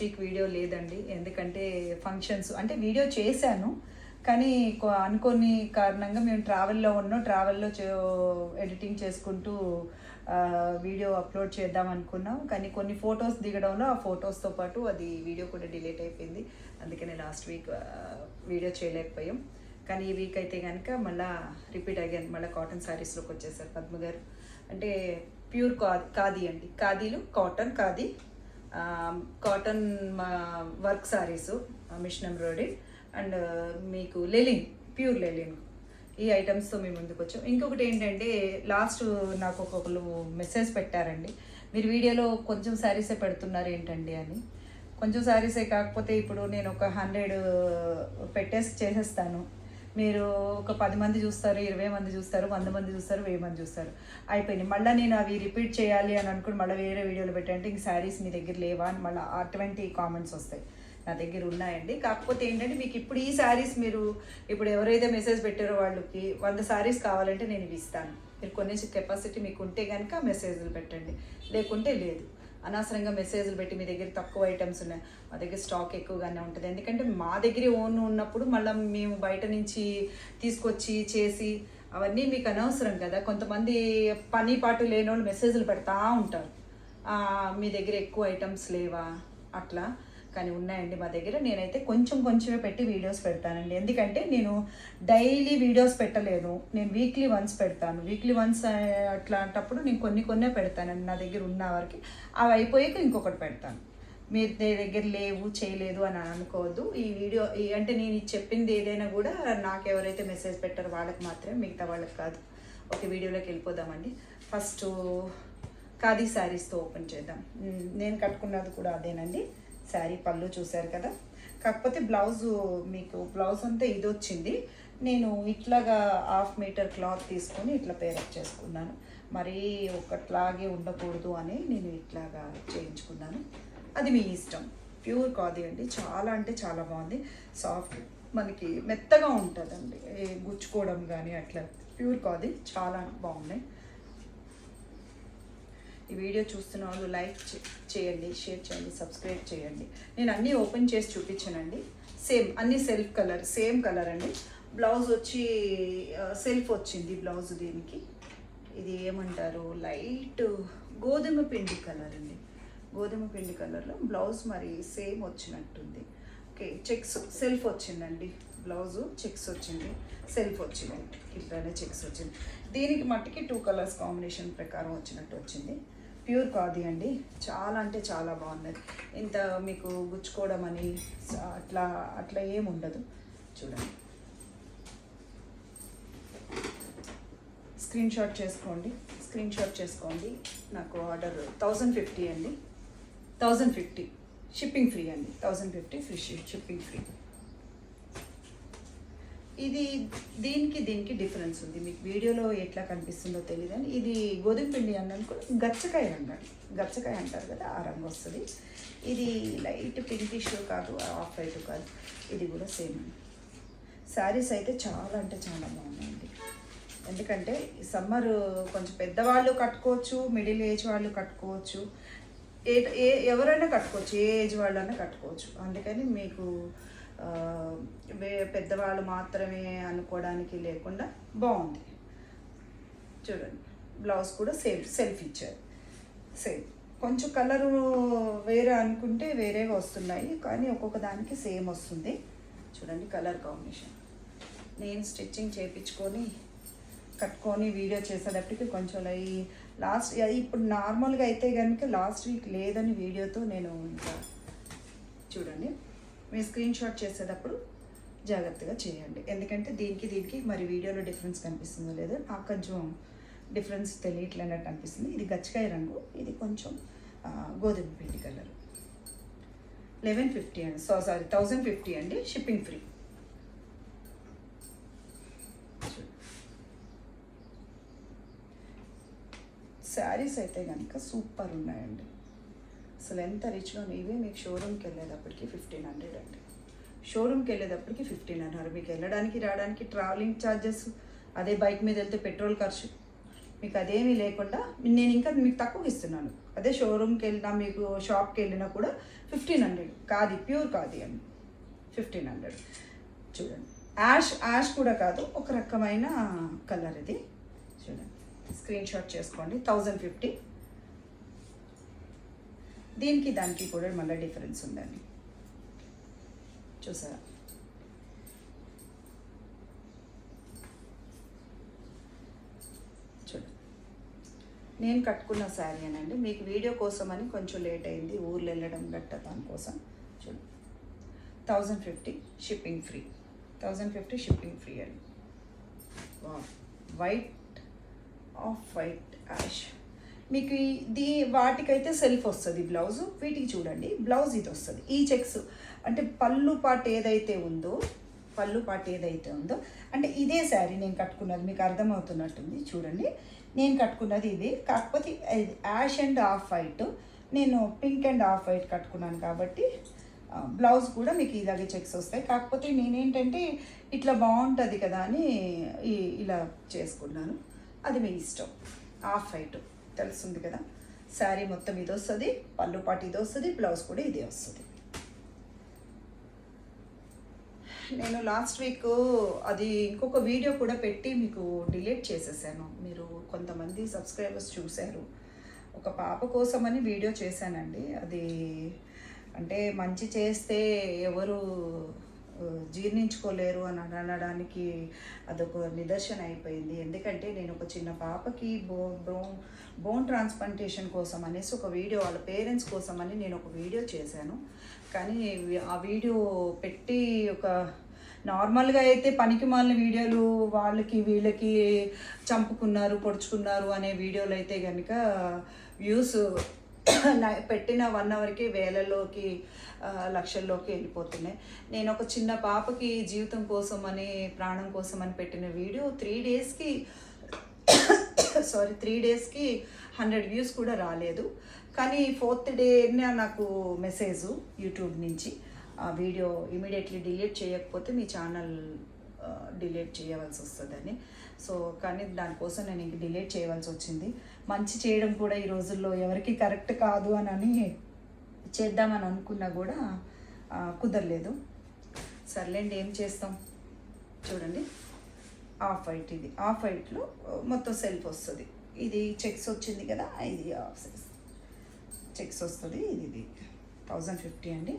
Week video లేదండి, ఎందుకంటే functions అంటే వీడియో చేశాను కానీ అనుకోని కారణంగా మేము ట్రావెల్లో ఉన్నాం. ట్రావెల్లో ఎడిటింగ్ చేసుకుంటూ వీడియో అప్లోడ్ చేద్దాం అనుకున్నాం, కానీ కొన్ని ఫొటోస్ దిగడంలో ఆ ఫొటోస్తో పాటు అది వీడియో కూడా డిలీట్ అయిపోయింది. అందుకని లాస్ట్ వీక్ వీడియో చేయలేకపోయాం. కానీ ఈ వీక్ అయితే కనుక మళ్ళీ రిపీట్ అయ్యాను, మళ్ళీ కాటన్ శారీస్లోకి వచ్చేసారు పద్మ గారు. అంటే ప్యూర్ ఖాదీ అండి, ఖాదీలు cotton khadi cotton work saris, machine embroidery and మీకు లెలిన్, ప్యూర్ లెలిన్, ఈ ఐటమ్స్తో మేము ముందుకు వచ్చాం. ఇంకొకటి ఏంటంటే లాస్ట్ నాకు ఒక్కొక్కరు మెసేజ్ పెట్టారండి, మీరు వీడియోలో కొంచెం శారీసే పెడుతున్నారు ఏంటండి అని. కొంచెం శారీసే కాకపోతే ఇప్పుడు నేను ఒక 100 పెట్టేసి చేసేస్తాను, మీరు ఒక 10 మంది చూస్తారు, 20 మంది చూస్తారు, 100 మంది చూస్తారు, 1000 మంది చూస్తారు, అయిపోయింది. మళ్ళీ నేను అవి రిపీట్ చేయాలి అని అనుకుని మళ్ళీ వేరే వీడియోలు పెట్టంటే ఇంక శారీస్ మీ దగ్గర లేవా అని మళ్ళీ అటువంటి కామెంట్స్ వస్తాయి. నా దగ్గర ఉన్నాయండి, కాకపోతే ఏంటంటే మీకు ఇప్పుడు ఈ శారీస్ మీరు ఇప్పుడు ఎవరైతే మెసేజ్ పెట్టారో వాళ్ళకి 100 శారీస్ కావాలంటే నేను ఇవి ఇస్తాను. మీరు కొనేసి కెపాసిటీ మీకు ఉంటే కనుక మెసేజ్లు పెట్టండి, లేకుంటే లేదు. అనవసరంగా మెసేజ్లు పెట్టి మీ దగ్గర తక్కువ ఐటమ్స్ ఉన్నాయి, మా దగ్గర స్టాక్ ఎక్కువగానే ఉంటుంది. ఎందుకంటే మా దగ్గర ఓన్ ఉన్నప్పుడు మళ్ళీ మేము బయట నుంచి తీసుకొచ్చి చేసి అవన్నీ మీకు అనవసరం కదా. కొంతమంది పని పాటు లేని వాళ్ళు మెసేజ్లు పెడతా ఉంటారు, మీ దగ్గర ఎక్కువ ఐటమ్స్ లేవా అట్లా. కానీ ఉన్నాయండి మా దగ్గర. నేనైతే కొంచెమే పెట్టి వీడియోస్ పెడతానండి, ఎందుకంటే నేను డైలీ వీడియోస్ పెట్టలేను, నేను వీక్లీ వన్స్ పెడతాను. వీక్లీ వన్స్ అట్లాంటప్పుడు నేను కొన్నే పెడతానండి నా దగ్గర ఉన్న వరకు. అవి అయిపోయాక ఇంకొకటి పెడతాను. మీరు దగ్గర లేవు చేయలేదు అని అనుకోవద్దు. ఈ వీడియో అంటే నేను చెప్పింది ఏదైనా కూడా నాకు ఎవరైతే మెసేజ్ పెట్టారో వాళ్ళకి మాత్రమే, మిగతా వాళ్ళకి కాదు. ఒక వీడియోలోకి వెళ్ళిపోదామండి. ఫస్ట్ ఖాదీ శారీస్తో ఓపెన్ చేద్దాం. నేను కట్టుకున్నది కూడా అదేనండి. శారీ పళ్ళు చూశారు కదా, కాకపోతే బ్లౌజు మీకు బ్లౌజ్ అంతా ఇది వచ్చింది. నేను ఇట్లాగా 1/2 మీటర్ క్లాత్ తీసుకొని ఇట్లా పేరప్ చేసుకున్నాను, మరీ ఒకట్లాగే ఉండకూడదు అని నేను ఇట్లాగా చేయించుకున్నాను. అది మీ ఇష్టం. ప్యూర్ ఖాదీ అండి, చాలా అంటే చాలా బాగుంది. సాఫ్ట్, మనకి మెత్తగా ఉంటుందండి, గుచ్చుకోవడం కానీ అట్లా. ప్యూర్ ఖాదీ చాలా బాగున్నాయి. ఈ వీడియో చూస్తున్న వాళ్ళు లైక్ చేయండి, షేర్ చేయండి, సబ్స్క్రైబ్ చేయండి. నేను అన్నీ ఓపెన్ చేసి చూపించానండి. సేమ్ అన్నీ సెల్ఫ్ కలర్, సేమ్ కలర్ అండి. బ్లౌజ్ వచ్చి సెల్ఫ్ వచ్చింది బ్లౌజ్. దీనికి ఇది ఏమంటారు, లైట్ గోధుమ పిండి కలర్ అండి. గోధుమ పిండి కలర్లో బ్లౌజ్ మరి సేమ్ వచ్చినట్టుంది. ఓకే, చెక్స్ సెల్ఫ్ వచ్చిందండి. బ్లౌజు చెక్స్ వచ్చింది, సెల్ఫ్ వచ్చింది, ఇట్లానే చెక్స్ వచ్చింది. దీనికి మట్టికి 2 కలర్స్ కాంబినేషన్ ప్రకారం వచ్చినట్టు వచ్చింది. ప్యూర్ ఖాదీ అండి, చాలా అంటే చాలా బాగున్నది. ఇంత మీకు గుచ్చుకోవడం అని అట్లా ఏముండదు. చూడండి, స్క్రీన్ షాట్ చేసుకోండి. నాకు ఆర్డర్ 1050 అండి, 1050 షిప్పింగ్ ఫ్రీ అండి, 1050 ఫ్రీ షిప్పింగ్ ఫ్రీ. ఇది దీనికి డిఫరెన్స్ ఉంది, మీకు వీడియోలో ఎట్లా కనిపిస్తుందో తెలియదు అని. ఇది గోధుమ పిండి అని అనుకుని గచ్చకాయ అంటారు కదా, ఆ రంగు వస్తుంది. ఇది లైట్ పింకిష్ కాదు, ఆఫ్ వైట్ కాదు, ఇది కూడా సేమ్ అండి. శారీస్ అయితే చాలా అంటే చాలా బాగున్నాయండి, ఎందుకంటే సమ్మర్ కొంచెం పెద్దవాళ్ళు కట్టుకోవచ్చు, మిడిల్ ఏజ్ వాళ్ళు కట్టుకోవచ్చు, ఎవరైనా కట్టుకోవచ్చు, ఏ ఏజ్ వాళ్ళైనా కట్టుకోవచ్చు. అందుకని మీకు పెద్దవాళ్ళు మాత్రమే అనుకోవడానికి లేకుండా బాగుంది. చూడండి, బ్లౌజ్ కూడా సేమ్ సెల్ఫ్ ఇచ్చారు, సేమ్. కొంచెం కలరు వేరే అనుకుంటే వేరేగా వస్తున్నాయి, కానీ ఒక్కొక్క దానికి సేమ్ వస్తుంది. చూడండి కలర్ కాంబినేషన్. నేను స్టిచ్చింగ్ చేయించుకొని కట్టుకొని వీడియో చేసేటప్పటికి కొంచెం లాస్ట్ ఇప్పుడు నార్మల్గా అయితే కనుక లాస్ట్ వీక్ లేదని వీడియోతో నేను ఇంకా చూడండి. మీరు స్క్రీన్ షాట్ చేసేటప్పుడు జాగ్రత్తగా చేయండి, ఎందుకంటే దీనికి మరి వీడియోలో డిఫరెన్స్ కనిపిస్తుందో లేదో నాకు కొంచెం డిఫరెన్స్ తెలియట్లేనట్టు అనిపిస్తుంది. ఇది గచ్చకాయ రంగు, ఇది కొంచెం గోధుమ పిండి కలర్. 1150 అండి, సారీ 1050 అండి, షిప్పింగ్ ఫ్రీ. శారీస్ అయితే కనుక సూపర్ ఉన్నాయండి, అసలు ఎంత రిచ్గా. ఇవే మీకు షోరూమ్కి వెళ్ళేటప్పటికి 1500 అండి, షోరూమ్కి వెళ్ళేటప్పటికి 1500. మీకు వెళ్ళడానికి రావడానికి ట్రావెలింగ్ ఛార్జెస్, అదే బైక్ మీద వెళ్తే పెట్రోల్ ఖర్చు, మీకు అదేమీ లేకుండా నేను ఇంకా మీకు తక్కువ ఇస్తున్నాను. అదే షోరూమ్కి వెళ్ళినా మీకు షాప్కి వెళ్ళినా కూడా 1500 కాదు, ప్యూర్ కాదు అండి, 1500. చూడండి, యాష్ కూడా కాదు, ఒక రకమైన కలర్ ఇది. చూడండి, స్క్రీన్ షాట్ చేసుకోండి. 1050. దీనికి దానికి కూడా మళ్ళీ డిఫరెన్స్ ఉందండి, చూసారా? చూడండి, నేను కట్టుకున్న శారీ అనండి, మీకు వీడియో కోసం అని కొంచెం లేట్ అయింది, ఊర్లో వెళ్ళడం గట్ట దానికోసం. చూడండి, 1050 షిప్పింగ్ ఫ్రీ, 1050 షిప్పింగ్ ఫ్రీ అండి. White off white ash. మీకు ఇది వాటికైతే సెల్ఫ్ వస్తుంది బ్లౌజు, వీటికి చూడండి బ్లౌజ్ ఇది వస్తుంది. ఈ చెక్స్ అంటే పళ్ళు పాటు ఏదైతే ఉందో అంటే ఇదే శారీ నేను కట్టుకున్నది, మీకు అర్థమవుతున్నట్టుంది. చూడండి, నేను కట్టుకున్నది ఇది, కాకపోతే యాష్ అండ్ ఆఫ్ వైట్, నేను పింక్ అండ్ ఆఫ్ వైట్ కట్టుకున్నాను కాబట్టి బ్లౌజ్ కూడా మీకు ఇలాగే చెక్స్ వస్తాయి. కాకపోతే నేనేంటంటే ఇట్లా బాగుంటుంది కదా అని ఇలా చేసుకున్నాను, అది మీ ఇష్టం. ఆఫ్ వైట్ తెలుస్తుంది కదా, శారీ మొత్తం ఇది వస్తుంది, పళ్ళు పాటు ఇది వస్తుంది, బ్లౌజ్ కూడా ఇదే వస్తుంది. నేను లాస్ట్ వీక్ అది ఇంకొక వీడియో కూడా పెట్టి మీకు డిలీట్ చేసేసాను. మీరు కొంతమంది సబ్స్క్రైబర్స్ చూశారు, ఒక పాప కోసమని వీడియో చేశానండి. అది అంటే మంచి చేస్తే ఎవరు జీర్ణించుకోలేరు అని అనడానికి అదొక నిదర్శన అయిపోయింది. ఎందుకంటే నేను ఒక చిన్న పాపకి బోన్ ట్రాన్స్ప్లాంటేషన్ కోసం అనేసి ఒక వీడియో, వాళ్ళ పేరెంట్స్ కోసం అని నేను ఒక వీడియో చేశాను. కానీ ఆ వీడియో పెట్టి ఒక నార్మల్గా అయితే పనికి మాలిన వీడియోలు, వాళ్ళకి వీళ్ళకి చంపుకున్నారు పొడుచుకున్నారు అనే వీడియోలు అయితే కనుక వ్యూస్ పెట్టిన 1 అవర్కి వేలల్లోకి లక్షల్లోకి వెళ్ళిపోతున్నాయి. నేను ఒక చిన్న పాపకి జీవితం కోసం అని, ప్రాణం కోసం అని పెట్టిన వీడియో 3 డేస్కి 100 వ్యూస్ కూడా రాలేదు. కానీ 4th డేనే నాకు మెసేజ్ యూట్యూబ్ నుంచి, ఆ వీడియో ఇమీడియట్లీ డిలీట్ చేయకపోతే మీ ఛానల్ డిలీట్ చేయవలసి వస్తుందని. సో కానీ దానికోసం నేను ఇంక డిలీట్ చేయవలసి వచ్చింది. మంచి చేయడం కూడా ఈ రోజుల్లో ఎవరికి కరెక్ట్ కాదు అని చేద్దామని అనుకున్నా కూడా కుదరలేదు. సర్లేండి, ఏం చేస్తాం. చూడంండి, ఆఫ్ వైట్, ఇది ఆఫ్ వైట్లో మొత్తం సెల్ఫ్ వస్తుంది. ఇది చెక్స్ వచ్చింది కదా, ఇది చెక్స్ వస్తుంది. ఇది 1050 అండి,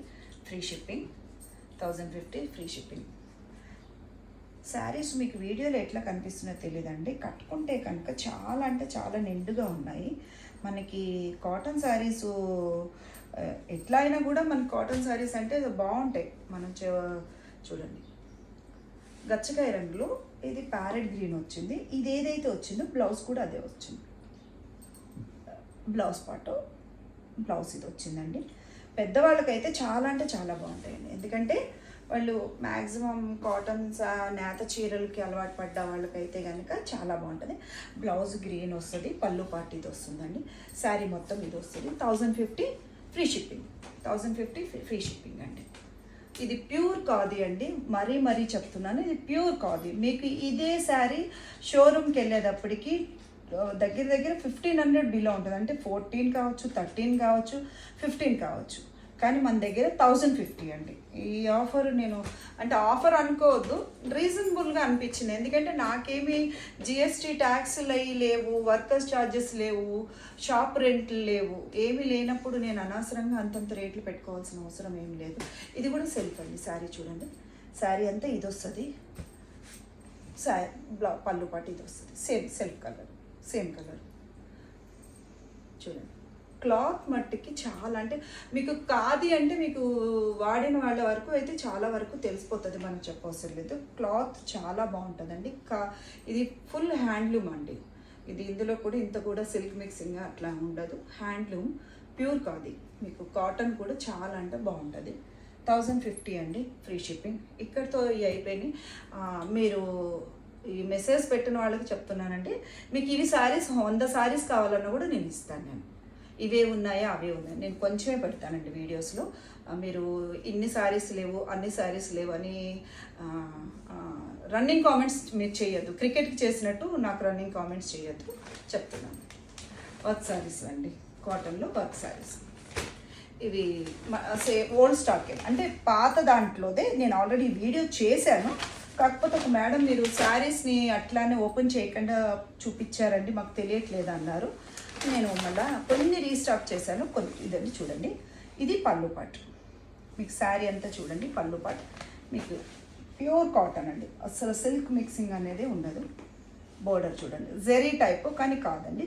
free shipping. 1050 free shipping. Saris మీకు వీడియోలో ఎట్లా కనిపిస్తుందో తెలియదండి, కట్టుకుంటే కనుక చాలా అంటే చాలా నిండుగా ఉన్నాయి. మనకి కాటన్ శారీస్ ఎట్లా అయినా కూడా మనకి కాటన్ శారీస్ అంటే బాగుంటాయి. మనం చూడండి, గచ్చకాయ రంగులో ఇది ప్యారెట్ గ్రీన్ వచ్చింది. ఇది ఏదైతే వచ్చిందో బ్లౌజ్ కూడా అదే వచ్చింది. బ్లౌజ్ పాటు బ్లౌజ్ ఇది వచ్చిందండి. పెద్దవాళ్ళకైతే చాలా అంటే చాలా బాగుంటాయండి, ఎందుకంటే వాళ్ళు మ్యాక్సిమం కాటన్స్ నేత చీరలకి అలవాటు పడ్డ వాళ్ళకైతే కనుక చాలా బాగుంటుంది. బ్లౌజ్ గ్రీన్ వస్తుంది, పళ్ళు పాటు ఇది వస్తుందండి, శారీ మొత్తం ఇది వస్తుంది. 1050 ఫ్రీ షిప్పింగ్, 1050 ఫ్రీ షిప్పింగ్ అండి. ఇది ప్యూర్ ఖాదీ అండి, మరీ చెప్తున్నాను, ఇది ప్యూర్ ఖాదీ. మీకు ఇదే శారీ షోరూమ్కి వెళ్ళేటప్పటికి దగ్గర 1500 బిలో ఉంటుంది. అంటే 14 కావచ్చు, 13 కావచ్చు, 15 కావచ్చు. కానీ మన దగ్గర 1050 అండి. ఈ ఆఫర్ నేను అంటే ఆఫర్ అనుకోవద్దు, రీజనబుల్గా అనిపించింది. ఎందుకంటే నాకేమీ జిఎస్టీ ట్యాక్స్లు అవి లేవు, వర్కర్స్ ఛార్జెస్ లేవు, షాప్ రెంట్లు లేవు, ఏమీ లేనప్పుడు నేను అనవసరంగా అంతంత రేట్లు పెట్టుకోవాల్సిన అవసరం ఏం లేదు. ఇది కూడా సెల్ఫ్ అండి. శారీ చూడండి, శారీ అంతా ఇది వస్తుంది, పళ్ళు పాటు ఇది వస్తుంది, సెల్ఫ్ కలర్, సేమ్ కలర్. చూడండి, క్లాత్ మట్టికి చాలా అంటే మీకు ఖాదీ అంటే మీకు వాడిన వాళ్ళ వరకు అయితే చాలా వరకు తెలిసిపోతుంది, మనం చెప్పవసరం లేదు. క్లాత్ చాలా బాగుంటుందండి. ఇది ఫుల్ హ్యాండ్లూమ్ అండి. ఇది ఇందులో కూడా ఇంత కూడా సిల్క్ మిక్సింగ్ అట్లా ఉండదు, హ్యాండ్లూమ్ ప్యూర్ ఖాదీ. మీకు కాటన్ కూడా చాలా అంటే బాగుంటుంది. 1050 అండి, ఫ్రీ షిప్పింగ్. ఇక్కడితో ఇవి అయిపోయినాయి. మీరు ఈ మెసేజ్ పెట్టిన వాళ్ళకి చెప్తున్నానండి, మీకు ఇవి శారీస్ 100 శారీస్ కావాలన్నా కూడా నేను ఇస్తాను. నేను ఇవే ఉన్నాయా అవే ఉన్నాయి, నేను కొంచెమే పెడతానండి వీడియోస్లో. మీరు ఇన్ని శారీస్ లేవు, అన్ని శారీస్ లేవు అని రన్నింగ్ కామెంట్స్ మీరు చేయొద్దు, క్రికెట్కి చేసినట్టు నాకు రన్నింగ్ కామెంట్స్ చేయొద్దు చెప్తున్నాను. వర్క్ శారీస్ అండి, కాటన్లో వర్క్ శారీస్. ఇవి ఓల్డ్ స్టాకే, అంటే పాత దాంట్లోదే. నేను ఆల్రెడీ వీడియో చేశాను, కాకపోతే ఒక మేడం మీరు శారీస్ని అట్లానే ఓపెన్ చేయకుండా చూపించారండి, మాకు తెలియట్లేదు అన్నారు. నేను మళ్ళీ కొన్ని రీస్టాక్ చేశాను. కొన్ని ఇదండి చూడండి, ఇది పళ్ళు పాటు. మీకు శారీ అంతా చూడండి, పళ్ళు పాటు మీకు ప్యూర్ కాటన్ అండి, అసలు సిల్క్ మిక్సింగ్ అనేది ఉండదు. బోర్డర్ చూడండి, జెరీ టైప్ కానీ కాదండి,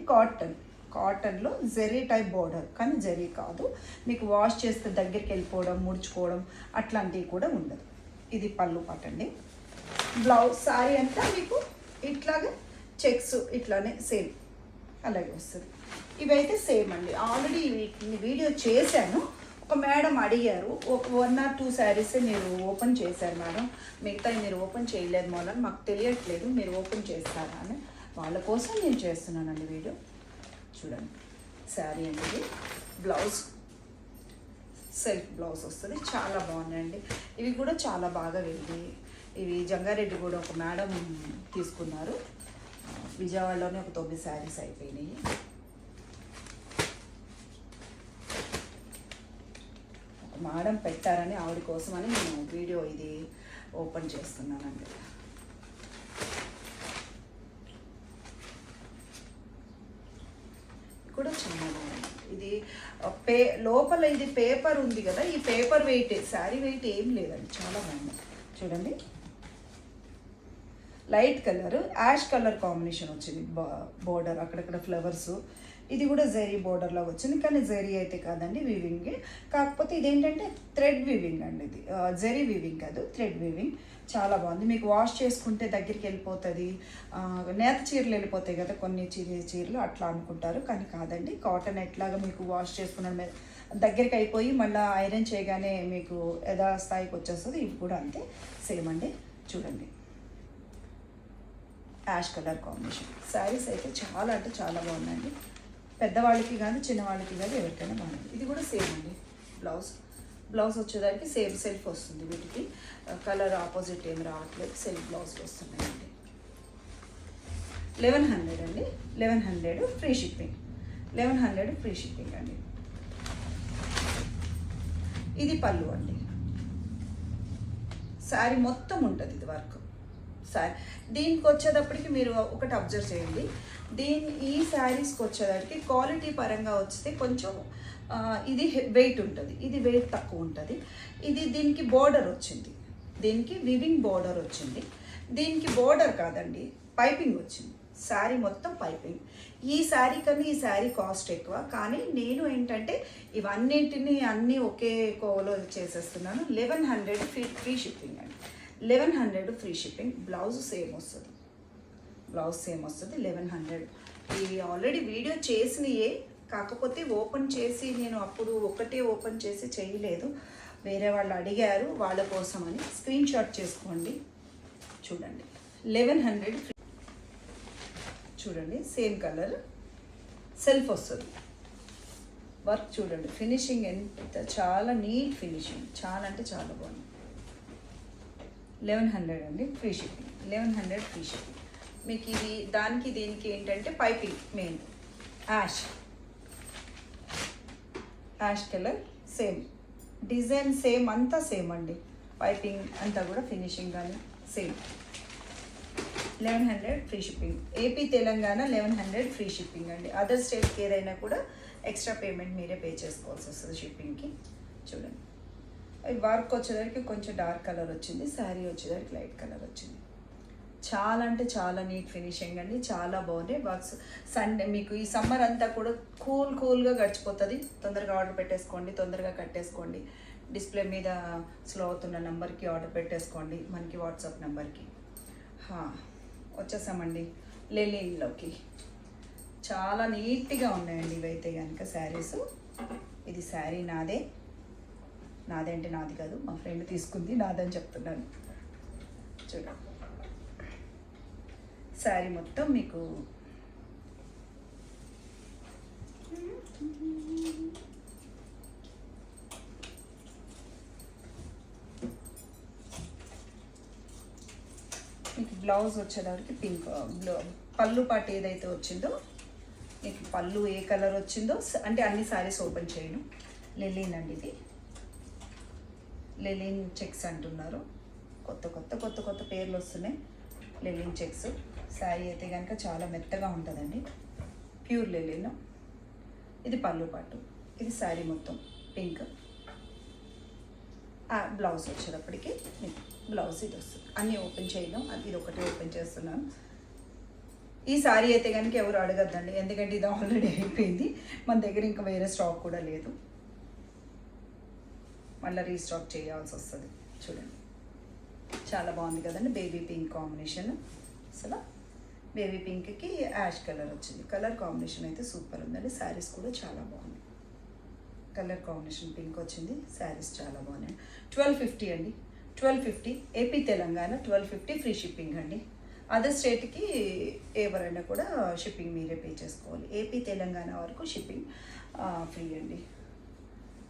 కాటన్లో జెరీ టైప్ బోర్డర్ కానీ జెరీ కాదు. మీకు వాష్ చేస్తే దగ్గరికి వెళ్ళిపోవడం, ముడుచుకోవడం అట్లాంటివి కూడా ఉండదు. ఇది పళ్ళు పాటు అండి. బ్లౌజ్ శారీ అంతా మీకు ఇట్లాగే చెక్స్ ఇట్లానే సేమ్ అలాగే వస్తుంది. ఇవైతే సేమ్ అండి, ఆల్రెడీ వీడియో చేశాను. ఒక మేడం అడిగారు, ఒక 1 or 2 శారీసే మీరు ఓపెన్ చేశారు మేడం, మిగతా మీరు ఓపెన్ చేయలేదు మేడం, మాకు తెలియట్లేదు మీరు ఓపెన్ చేస్తారా అని. వాళ్ళ కోసం నేను చేస్తున్నానండి వీడియో. చూడండి శారీ అనేది బ్లౌజ్ సెల్ఫ్ బ్లౌజ్ వస్తుంది, చాలా బాగున్నాయండి. ఇవి కూడా చాలా బాగా వెళ్ళి, ఇవి జంగారెడ్డి కూడా ఒక మేడం తీసుకున్నారు, విజయవాడలోనే ఒక 9 శారీస్ అయిపోయినాయి. మేడం పెట్టారని ఆవిడ కోసమని నేను వీడియో ఇది ఓపెన్ చేస్తున్నానండి. కూడా చాలా బాగుంది. ఇది లోపల ఇది పేపర్ ఉంది కదా, ఈ పేపర్ వెయిట్, శారీ వెయిట్ ఏం లేదండి, చాలా బాగుంది. చూడండి light colour ash colour combination వచ్చింది, బోర్డర్ అక్కడక్కడ ఫ్లవర్స్. ఇది కూడా జెరీ బోర్డర్లో వచ్చింది, కానీ జెరీ అయితే కాదండి, వివింగ్. కాకపోతే ఇదేంటంటే థ్రెడ్ వివింగ్ అండి, ఇది జెరీ వివింగ్ కాదు, థ్రెడ్ వివింగ్. చాలా బాగుంది. మీకు వాష్ చేసుకుంటే దగ్గరికి వెళ్ళిపోతుంది, నేత చీరలు వెళ్ళిపోతాయి కదా కొన్ని చీరలు అట్లా అనుకుంటారు, కానీ కాదండి. కాటన్ ఎట్లాగా మీకు వాష్ చేసుకున్న దగ్గరికి అయిపోయి మళ్ళీ ఐరన్ చేయగానే మీకు యథాస్థాయికి వచ్చేస్తుంది. ఇవి కూడా అంతే సేమ్ అండి. చూడండి యాష్ కలర్ కాంబినేషన్. శారీస్ అయితే చాలా అంటే చాలా బాగున్నాయండి, పెద్దవాళ్ళకి కానీ చిన్నవాళ్ళకి కానీ ఎవరికైనా బాగుంది. ఇది కూడా సేమ్ అండి. బ్లౌజ్ వచ్చేదానికి సేమ్ సెల్ఫ్ వస్తుంది, వీటికి కలర్ ఆపోజిట్ ఏం రావట్లేదు, సెల్ఫ్ బ్లౌజ్లు వస్తున్నాయండి. 1100 అండి, 1100 ఫ్రీ షిప్పింగ్, 1100 ఫ్రీ షిప్పింగ్ అండి. ఇది పళ్ళు అండి, శారీ మొత్తం ఉంటుంది ఇది వర్క్. దీనికి వచ్చేటప్పటికి మీరు ఒకటి అబ్జర్వ్ చేయండి, ఈ శారీస్కి వచ్చేదానికి క్వాలిటీ పరంగా వస్తే కొంచెం ఇది వెయిట్ ఉంటుంది, ఇది వెయిట్ తక్కువ ఉంటుంది. దీనికి బోర్డర్ వచ్చింది, దీనికి వివింగ్ బోర్డర్ వచ్చింది. దీనికి బోర్డర్ కాదండి, పైపింగ్ వచ్చింది, శారీ మొత్తం పైపింగ్. ఈ శారీ కన్నా ఈ శారీ కాస్ట్ ఎక్కువ, కానీ నేను ఏంటంటే ఇవన్నింటినీ అన్నీ ఒకే కోవలో చేసేస్తున్నాను. 1100 ఫ్రీ షిప్పింగ్ అండి, 1100 ఫ్రీ షిప్పింగ్. బ్లౌజ్ సేమ్ వస్తుంది, 1100. ఇవి ఆల్రెడీ వీడియో చేసినయే, కాకపోతే ఓపెన్ చేసి నేను అప్పుడు ఒకటే ఓపెన్ చేసి చేయలేదు, వేరే వాళ్ళు అడిగారు, వాళ్ళ కోసం అని స్క్రీన్ షాట్ చేసుకోండి. చూడండి 1100 ఫ్రీ. చూడండి సేమ్ కలర్ సెల్ఫ్ వస్తుంది, వర్క్ చూడండి, ఫినిషింగ్ ఎంత చాలా నీట్ ఫినిషింగ్, చాలా అంటే చాలా బాగుంది. 1100 అండి ఫ్రీ షిప్పింగ్, 1100 ఫ్రీ షిప్పింగ్. మీకు ఇది దానికి దీనికి ఏంటంటే piping main ash colour, same design same, అంతా సేమ్ అండి, పైపింగ్ అంతా కూడా ఫినిషింగ్ కానీ same. 1100 free shipping. AP Telangana 1100 free shipping అండి. అదర్ స్టేట్కి ఏదైనా కూడా ఎక్స్ట్రా పేమెంట్ మీరే పే చేసుకోవాల్సి వస్తుంది షిప్పింగ్కి. చూడండి వర్క్ వచ్చేసరికి కొంచెం డార్క్ కలర్ వచ్చింది, శారీ వచ్చేసరికి లైట్ కలర్ వచ్చింది. చాలా అంటే చాలా నీట్ ఫినిషింగ్ అండి, చాలా బాగుంది వర్క్స్. సండే మీకు ఈ సమ్మర్ అంతా కూడా కూల్గా గడిచిపోతుంది. తొందరగా ఆర్డర్ పెట్టేసుకోండి, తొందరగా కట్టేసుకోండి. డిస్ప్లే మీద స్లో అవుతున్న నెంబర్కి ఆర్డర్ పెట్టేసుకోండి, మనకి వాట్సాప్ నెంబర్కి. వచ్చేసామండి లెలిన్లోకి. చాలా నీట్గా ఉన్నాయండి ఇవైతే కనుక శారీస్. ఇది శారీ నాదే అంటే నాది కాదు, మా ఫ్రెండ్ తీసుకుంది, నాదని చెప్తున్నాను. చూడండి శారీ మొత్తం మీకు మీకు బ్లౌజ్ వచ్చేటప్పటికి పింక్ పళ్ళు పాటు ఏదైతే వచ్చిందో మీకు పళ్ళు ఏ కలర్ వచ్చిందో అంటే అన్ని శారీస్ ఓపెన్ చేయను. లెలిన్ అండి ఇది, లెలిన్ చెక్స్ అంటున్నారు. కొత్త పేర్లు వస్తున్నాయి. లెలిన్ చెక్స్ శారీ అయితే కనుక చాలా మెత్తగా ఉంటుందండి, ప్యూర్ లెలిన్. ఇది పళ్ళు పాటు, ఇది శారీ మొత్తం పింక్. బ్లౌజ్ వచ్చేటప్పటికి బ్లౌజ్ ఇది వస్తుంది. అన్నీ ఓపెన్ చేయను, ఇది ఒకటి ఓపెన్ చేస్తున్నాను. ఈ శారీ అయితే కనుక ఎవరు అడగద్దండి, ఎందుకంటే ఇది ఆల్రెడీ అయిపోయింది. మన దగ్గర ఇంకా వేరే స్టాక్ కూడా లేదు, మళ్ళీ రీస్టాక్ చేయాల్సి వస్తుంది. చూడండి చాలా బాగుంది కదండి, బేబీ పింక్ కాంబినేషన్. అసలు బేబీ పింక్కి యాష్ కలర్ వచ్చింది. కలర్ కాంబినేషన్ అయితే సూపర్ ఉందండి. శారీస్ కూడా చాలా బాగుంది. కలర్ కాంబినేషన్ పింక్ వచ్చింది, శారీస్ చాలా బాగున్నాయి. 1250 అండి, 1250 ఏపీ తెలంగాణ 1250 ఫ్రీ షిప్పింగ్ అండి. అదర్ స్టేట్కి ఎవరైనా కూడా షిప్పింగ్ మీరే పే చేసుకోవాలి. ఏపీ తెలంగాణ వరకు షిప్పింగ్ ఫ్రీ అండి.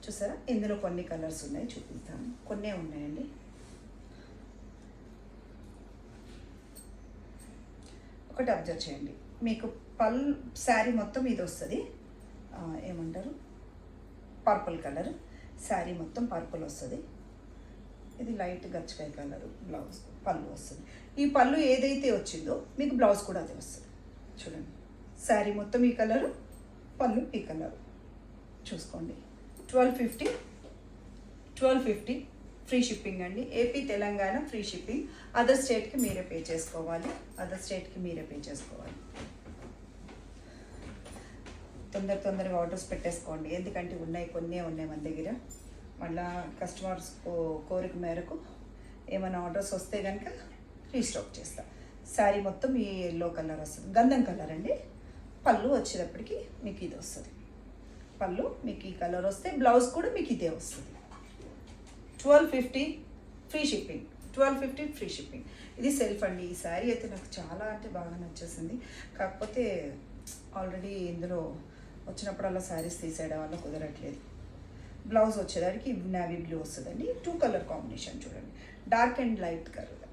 చూసారా ఇందులో కొన్ని కలర్స్ ఉన్నాయి, చూపిస్తాను. కొన్నే ఉన్నాయండి. ఒకటి అబ్జర్వ్ చేయండి, మీకు శారీ మొత్తం ఇది వస్తుంది, ఏమంటారు పర్పుల్ కలర్. శారీ మొత్తం పర్పుల్ వస్తుంది. ఇది లైట్ గచ్చకాయ కలర్ బ్లౌజ్, పళ్ళు వస్తుంది. ఈ పళ్ళు ఏదైతే వచ్చిందో మీకు బ్లౌజ్ కూడా అదే వస్తుంది. చూడండి శారీ మొత్తం ఈ కలరు, పళ్ళు ఈ కలరు. చూసుకోండి 1250 ఫ్రీ షిప్పింగ్ అండి. AP Telangana free shipping. Other స్టేట్కి మీరే పే చేసుకోవాలి, తొందరగా ఆర్డర్స్ పెట్టేసుకోండి, ఎందుకంటే కొన్నే ఉన్నాయి మన దగ్గర. మళ్ళా కస్టమర్స్ కోరిక మేరకు ఏమైనా ఆర్డర్స్ వస్తే కనుక రీస్టాక్ చేస్తా. శారీ మొత్తం ఈ ఎల్లో కలర్ వస్తుంది, గంధం కలర్ అండి. పళ్ళు వచ్చేటప్పటికి మీకు ఇది వస్తుంది, పళ్ళు మీకు ఈ కలర్ వస్తే బ్లౌజ్ కూడా మీకు ఇదే వస్తుంది. 1250 ఫ్రీ షిప్పింగ్, 1250 ఫ్రీ షిప్పింగ్. ఇది సెల్ఫ్ అండి. ఈ శారీ అయితే నాకు చాలా అంటే బాగా నచ్చేసింది. కాకపోతే ఆల్రెడీ ఇందులో వచ్చినప్పుడల్లా శారీస్ తీసేయడం వల్ల కుదరట్లేదు. బ్లౌజ్ వచ్చేదానికి నావీ బ్లూ వస్తుందండి. 2 కలర్ కాంబినేషన్ చూడండి, డార్క్ అండ్ లైట్ కలర్,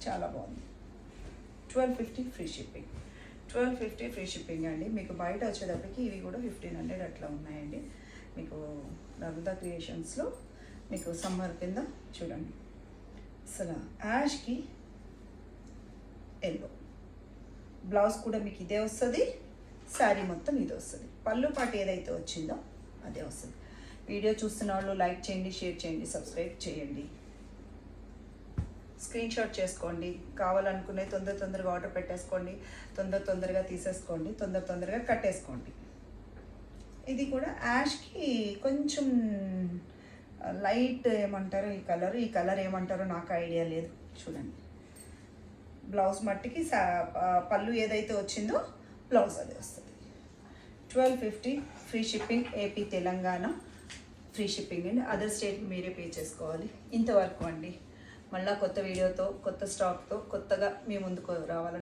చాలా బాగుంది. 1250 ఫ్రీ షిప్పింగ్, 1250 ఫ్రీ షిప్పింగ్ అండి. మీకు బయట వచ్చేటప్పటికి ఇవి కూడా 1500 అట్లా ఉన్నాయండి. మీకు నర్మదా క్రియేషన్స్లో మీకు సమ్మర్ కింద చూడండి, అసలు యాష్కి ఎల్లో బ్లౌజ్ కూడా మీకు ఇదే వస్తుంది, శారీ మొత్తం ఇది వస్తుంది. పళ్ళు పాటు ఏదైతే వచ్చిందో అదే వస్తుంది. వీడియో చూస్తున్న వాళ్ళు లైక్ చేయండి, షేర్ చేయండి, సబ్స్క్రైబ్ చేయండి, స్క్రీన్ షాట్ చేసుకోండి. కావాలనుకునే తొందరగా ఆర్డర్ పెట్టేసుకోండి, తొందరగా తీసేసుకోండి, తొందరగా కట్టేసుకోండి. ఇది కూడా యాష్కి కొంచెం లైట్ ఏమంటారో ఈ కలర్ ఏమంటారో నాకు ఐడియా లేదు. చూడండి బ్లౌజ్ మట్టికి పళ్ళు ఏదైతే వచ్చిందో బ్లౌజ్ అదే వస్తుంది. 1250 free shipping, AP Telangana free shipping అండి. అదర్ స్టేట్కి మీరే పే చేసుకోవాలి. ఇంతవరకు అండి. మళ్ళీ కొత్త వీడియోతో, కొత్త స్టాక్తో, కొత్తగా మీ ముందుకు రావాలని